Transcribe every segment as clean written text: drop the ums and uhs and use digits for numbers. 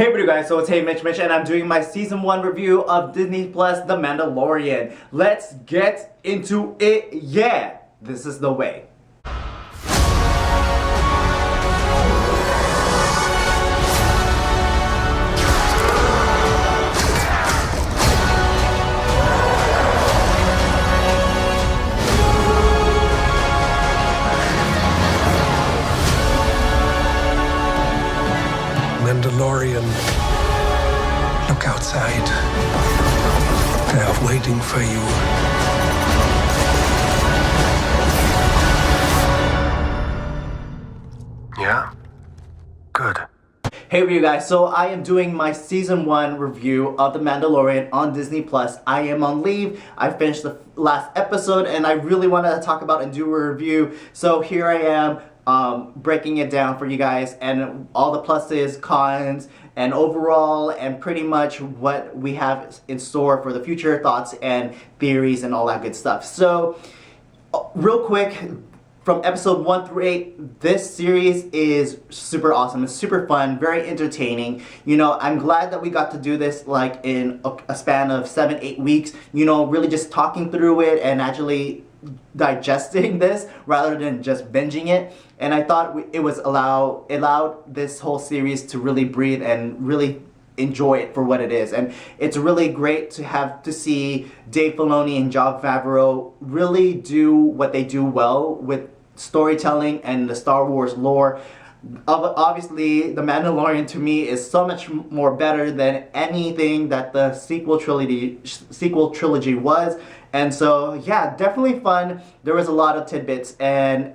Hey everybody guys, so it's Mitch, and I'm doing my Season 1 review of Disney Plus The Mandalorian. Let's get into it, yeah! This is the way. Mandalorian, look outside. They are waiting for you. Yeah? Good. Hey you guys, so I am doing my Season 1 review of The Mandalorian on Disney Plus. I am on leave. I finished the last episode and I really wanted to talk about and do a review. So here I am. Breaking it down for you guys and all the pluses, cons, and overall and pretty much what we have in store for the future, thoughts and theories and all that good stuff. So real quick, from episode 1 through 8, this series is super awesome. It's super fun, very entertaining. You know, I'm glad that we got to do this like in a span of 7-8 weeks. You know, really just talking through it and actually digesting this rather than just binging it. And I thought it allowed this whole series to really breathe and really enjoy it for what it is. And it's really great to see Dave Filoni and Jon Favreau really do what they do well with storytelling and the Star Wars lore. Obviously, The Mandalorian to me is so much more better than anything that the sequel trilogy was. And so yeah, definitely fun. There was a lot of tidbits and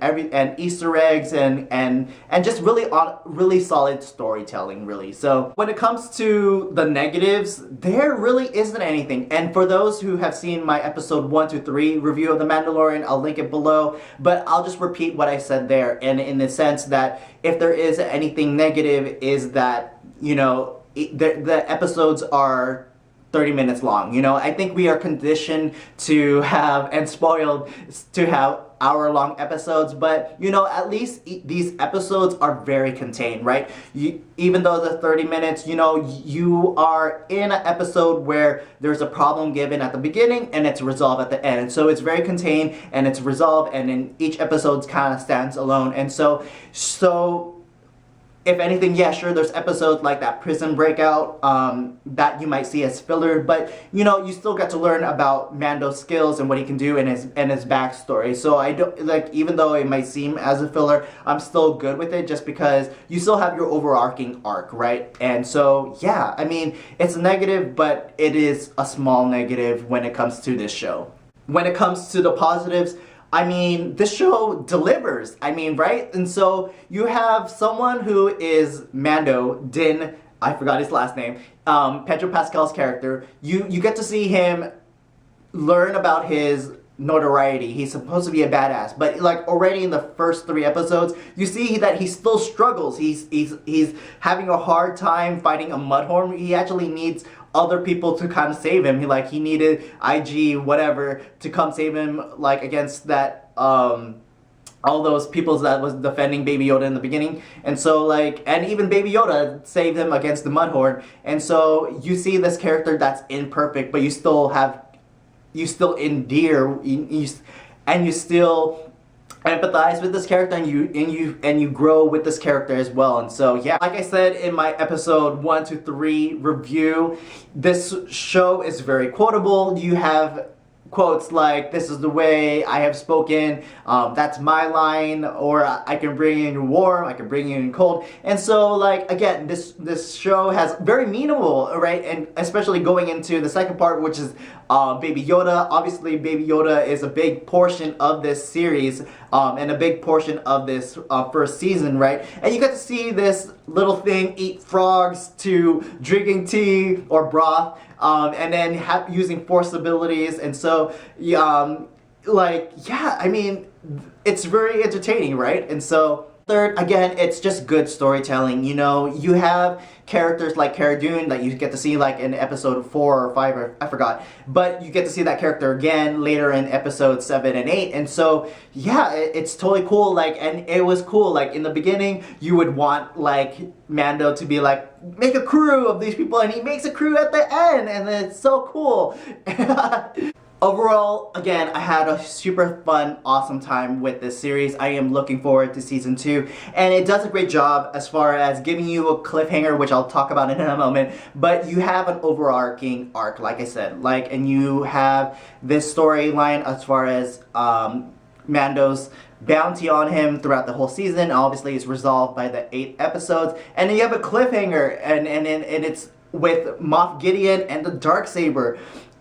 Easter eggs and just really solid storytelling, really. So when it comes to the negatives, there really isn't anything. And for those who have seen my episode 1 to 3 review of The Mandalorian, I'll link it below. But I'll just repeat what I said there, and in the sense that if there is anything negative, is that, you know, the episodes are 30 minutes long. You know, I think we are conditioned to have and spoiled to have hour-long episodes, but you know, at least these episodes are very contained, right? Even though the 30 minutes, you know, you are in an episode where there's a problem given at the beginning and it's resolved at the end. So it's very contained and it's resolved, and then each episode kind of stands alone. And so if anything, yeah, sure, there's episodes like that prison breakout that you might see as filler, but you know, you still get to learn about Mando's skills and what he can do and his backstory. So I don't like, even though it might seem as a filler, I'm still good with it just because you still have your overarching arc, right? And so yeah, I mean, it's a negative, but it is a small negative when it comes to this show. When it comes to the positives, I mean, this show delivers, I mean, right? And so you have someone who is Mando, Din, I forgot his last name, Pedro Pascal's character. You get to see him learn about his notoriety. He's supposed to be a badass, but like already in the first 3 episodes, you see that he still struggles. He's having a hard time fighting a mudhorn. He actually needs other people to kind of save him. He needed IG whatever to come save him, like against that all those people that was defending Baby Yoda in the beginning. And so like, and even Baby Yoda saved him against the mudhorn. And so you see this character that's imperfect, but you still endear and you still empathize with this character, and you grow with this character as well. And so yeah, like I said in my episode 1 to 3 review, this show is very quotable. You have quotes like, "This is the way I have spoken," "That's my line," or "I can bring you in warm, I can bring you in cold." And so like, again, this show has very meaningful, right? And especially going into the second part, which is Baby Yoda. Obviously Baby Yoda is a big portion of this series and a big portion of this first season, right? And you get to see this little thing eat frogs to drinking tea or broth, and then using force abilities. And so like, yeah, I mean, it's very entertaining, right? And so Third, again, it's just good storytelling. You know, you have characters like Cara Dune that you get to see like in episode 4 or 5, or I forgot, but you get to see that character again later in episode 7 and 8, and so yeah, it's totally cool. Like, and it was cool. Like in the beginning, you would want like Mando to be like, make a crew of these people, and he makes a crew at the end, and it's so cool. Overall, again, I had a super fun, awesome time with this series. I am looking forward to season 2, and it does a great job as far as giving you a cliffhanger, which I'll talk about in a moment, but you have an overarching arc, like I said, like, and you have this storyline as far as Mando's bounty on him throughout the whole season. Obviously, it's resolved by the 8 episodes, and then you have a cliffhanger, and it's with Moff Gideon and the Dark Saber.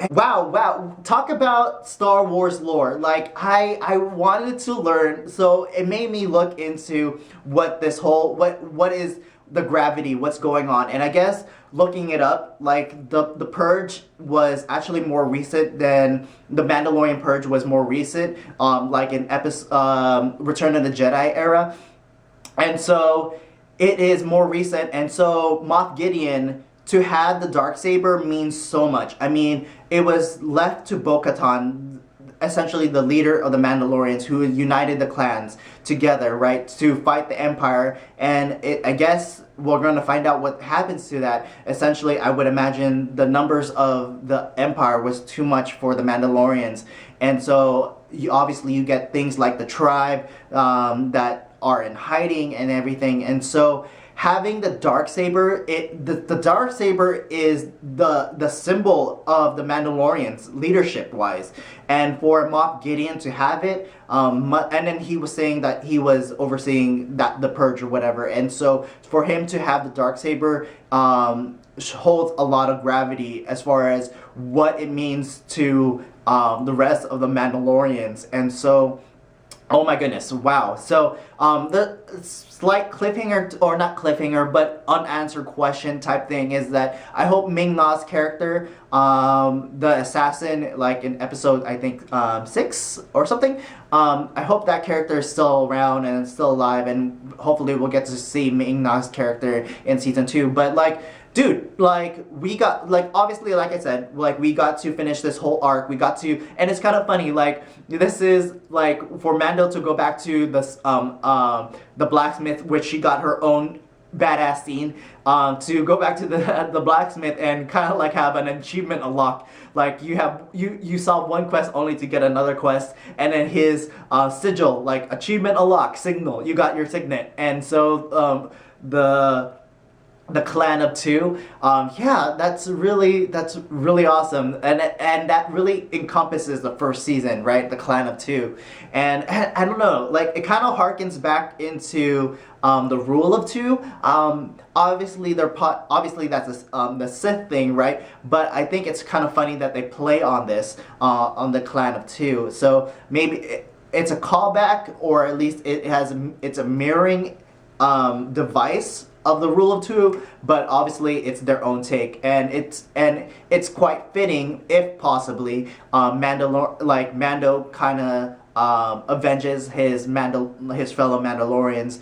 Wow, talk about Star Wars lore. Like, I wanted to learn, so it made me look into what this whole, what is the gravity, what's going on. And I guess looking it up, like the Purge was actually more recent than the Mandalorian Purge was more recent, like in Return of the Jedi era. And so it is more recent, and so Moff Gideon, to have the Dark Saber means so much. I mean, it was left to Bo-Katan, essentially the leader of the Mandalorians, who united the clans together, right, to fight the Empire. And I guess we're going to find out what happens to that. Essentially, I would imagine the numbers of the Empire was too much for the Mandalorians. And so, obviously, you get things like the tribe that are in hiding and everything. And so, having the Dark Saber, the Dark Saber is the symbol of the Mandalorians, leadership-wise. And for Moff Gideon to have it, and then he was saying that he was overseeing the Purge or whatever. And so for him to have the Dark Saber holds a lot of gravity as far as what it means to the rest of the Mandalorians. And so, oh my goodness, wow. So, the slight cliffhanger, or not cliffhanger, but unanswered question type thing is that I hope Ming-Na's character, the assassin, like in episode, I think, 6 or something, I hope that character is still around and still alive, and hopefully we'll get to see Ming-Na's character in season 2. But, like, dude, like, we got, like, obviously, like I said, like, we got to finish this whole arc, we got to, and it's kind of funny, like, this is, like, for Mando to go back to this, the blacksmith, which she got her own badass scene, to go back to the blacksmith and kind of, like, have an achievement unlock. Like, you solve one quest only to get another quest, and then his, sigil, like, achievement unlock, signal, you got your signet, and so, the clan of 2, yeah, that's really awesome, and that really encompasses the first season, right? The clan of 2, and I don't know, like, it kind of harkens back into the rule of 2. Obviously that's the Sith thing, right? But I think it's kind of funny that they play on this on the clan of 2. So maybe it's a callback, or at least it's a mirroring device of the rule of 2, but obviously it's their own take, and it's quite fitting if possibly Mando kind of avenges his fellow Mandalorians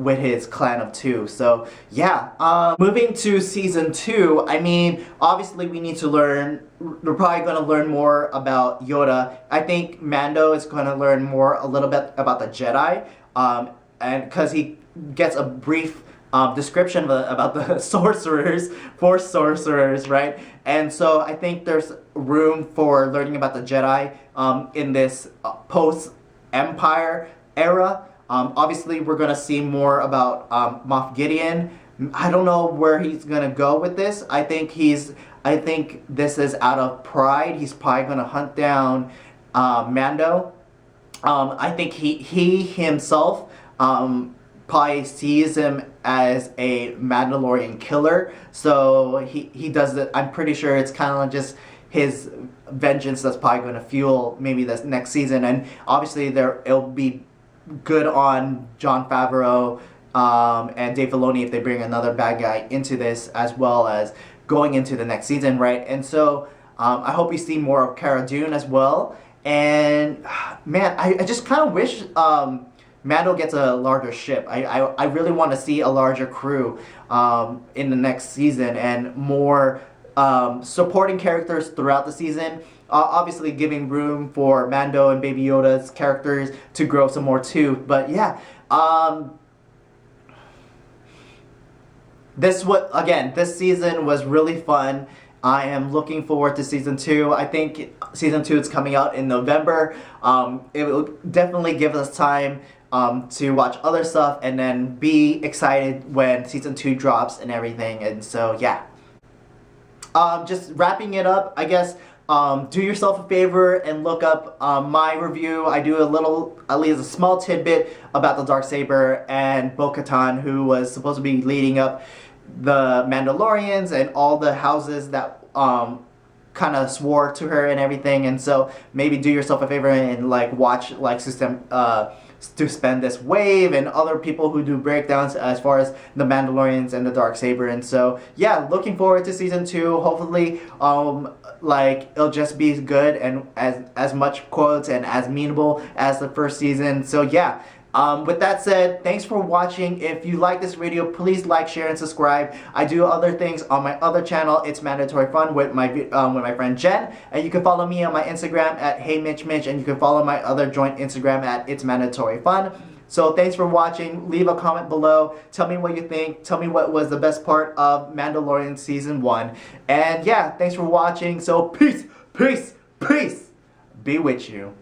with his clan of 2. So yeah, moving to season 2, I mean, obviously we need to learn. We're probably going to learn more about Yoda. I think Mando is going to learn a little bit about the Jedi, and because he gets a brief description about the Force sorcerers, right? And so I think there's room for learning about the Jedi in this post-Empire era. Obviously, we're going to see more about Moff Gideon. I don't know where he's going to go with this. I think this is out of pride. He's probably going to hunt down Mando. I think he himself probably sees him as a Mandalorian killer, so he does it. I'm pretty sure it's kind of just his vengeance that's probably going to fuel maybe this next season, and obviously it'll be good on Jon Favreau and Dave Filoni if they bring another bad guy into this, as well as going into the next season, right? And so I hope we see more of Cara Dune as well. And man, I just kind of wish Mando gets a larger ship. I really want to see a larger crew in the next season, and more supporting characters throughout the season. Obviously giving room for Mando and Baby Yoda's characters to grow some more too. But yeah, this season was really fun. I am looking forward to season 2. I think season 2 is coming out in November. It will definitely give us time to watch other stuff and then be excited when season 2 drops and everything. And so yeah. Just wrapping it up, I guess. Do yourself a favor and look up my review. I do at least a small tidbit about the Dark Saber and Bo-Katan, who was supposed to be leading up the Mandalorians and all the houses that kind of swore to her and everything. And so maybe do yourself a favor and like watch like to spend this wave and other people who do breakdowns as far as the Mandalorians and the Dark Saber. And so yeah, looking forward to season 2. Hopefully like it'll just be good and as much quotes and as meanable as the first season. So yeah, with that said, thanks for watching. If you like this video, please like, share, and subscribe. I do other things on my other channel. It's Mandatory Fun with my friend Jen, and you can follow me on my Instagram at HeyMitchMitch, and you can follow my other joint Instagram at It's Mandatory Fun. So thanks for watching. Leave a comment below. Tell me what you think. Tell me what was the best part of Mandalorian season 1. And yeah, thanks for watching. So peace, peace, peace be with you.